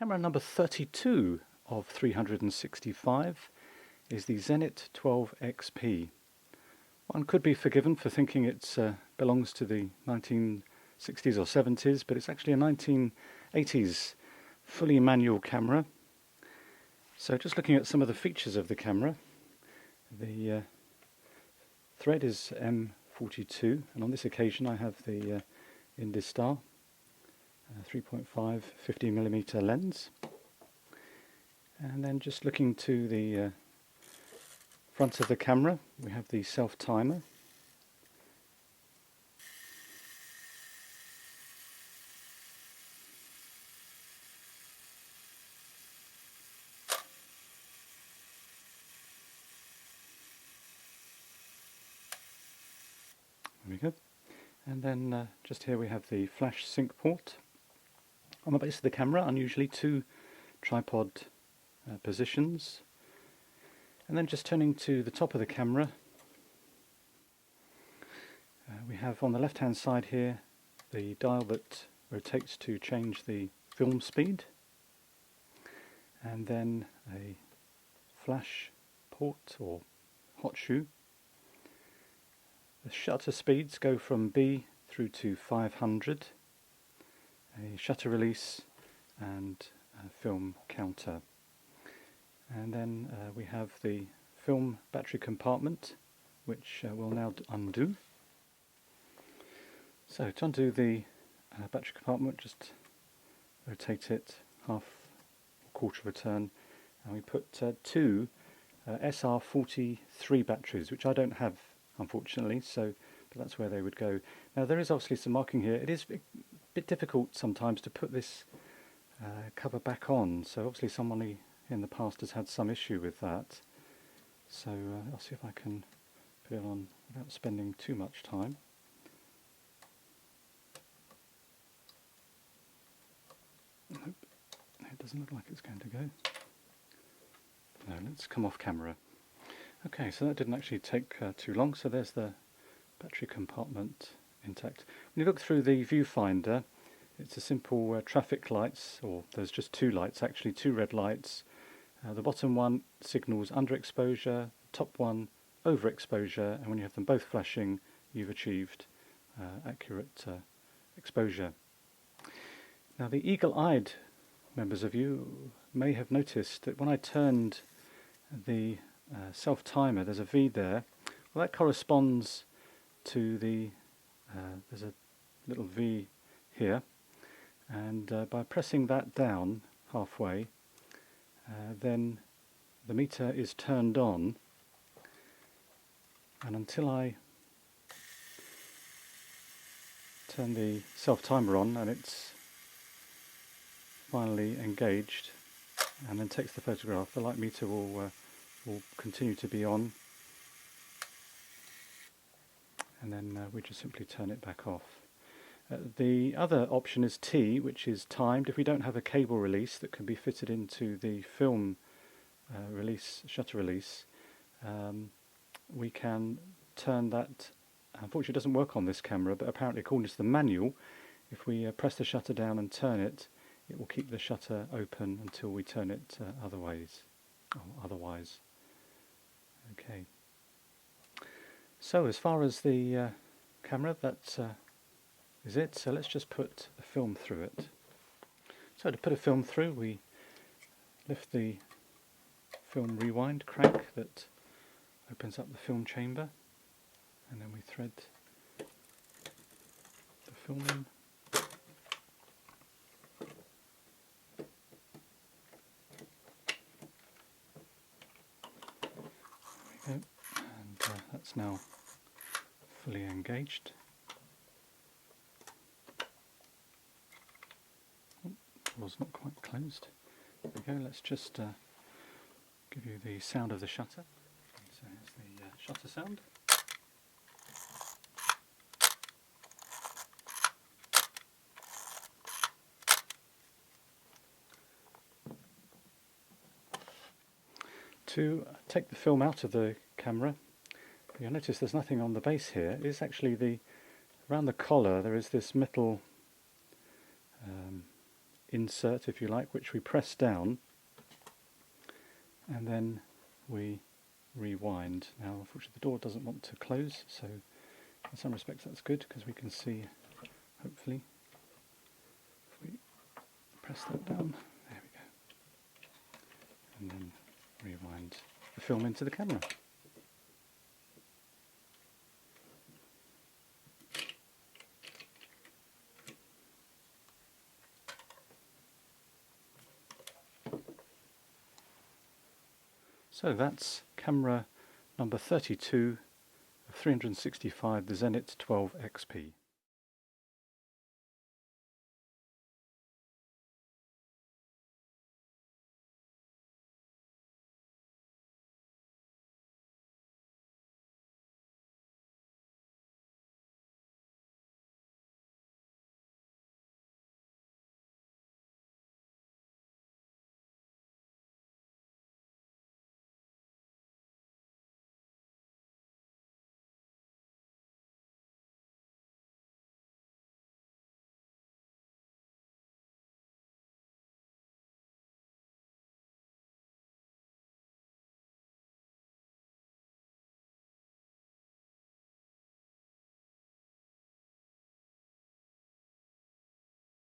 Camera number 32 of 365 is the Zenit 12 XP. One could be forgiven for thinking it belongs to the 1960s or 70s, but it's actually a 1980s fully manual camera. So just looking at some of the features of the camera, the thread is M42, and on this occasion I have the Indistar 3.5 50mm lens. And then just looking to the front of the camera, we have the self timer. There we go. And then just here we have the flash sync port. On the base of the camera, unusually two tripod positions. And then just turning to the top of the camera, we have on the left hand side here the dial that rotates to change the film speed, and then a flash port or hot shoe. The shutter speeds go from B through to 500, a shutter release and a film counter. And then we have the film battery compartment, which we'll now undo. So to undo the battery compartment, just rotate it half or quarter of a turn, and we put two SR43 batteries, which I don't have unfortunately, but that's where they would go. Now there is obviously some marking here. It is a bit difficult sometimes to put this cover back on, so obviously somebody in the past has had some issue with that. So I'll see if I can put it on without spending too much time. Nope, it doesn't look like it's going to go. No, let's come off camera. Okay, so that didn't actually take too long, so there's the battery compartment intact. When you look through the viewfinder, it's a simple traffic lights, or there's just two lights actually, two red lights. The bottom one signals underexposure, top one overexposure, and when you have them both flashing, you've achieved accurate exposure. Now the eagle-eyed members of you may have noticed that when I turned the self-timer, there's a V there. Well, that corresponds to the, there's a little V here, and by pressing that down halfway, then the meter is turned on, and until I turn the self-timer on and it's finally engaged and then takes the photograph, the light meter will continue to be on, and then we just simply turn it back off. The other option is T, which is timed. If we don't have a cable release that can be fitted into the film release, shutter release, we can turn that. Unfortunately it doesn't work on this camera, but apparently according to the manual, if we press the shutter down and turn it, it will keep the shutter open until we turn it otherwise. Okay. So as far as the camera, that is it. So let's just put a film through it. So to put a film through, we lift the film rewind crank that opens up the film chamber, and then we thread the film in. And that's now fully engaged. Door's not quite closed. There we go. Let's just give you the sound of the shutter. So here's the shutter sound. To take the film out of the camera, you'll notice there's nothing on the base here. It is actually around the collar there is this metal insert, if you like, which we press down and then we rewind. Now unfortunately the door doesn't want to close, so in some respects that's good because we can see, hopefully, if we press that down, there we go, and then rewind the film into the camera. So that's camera number 32 of 365, the Zenit 12 XP.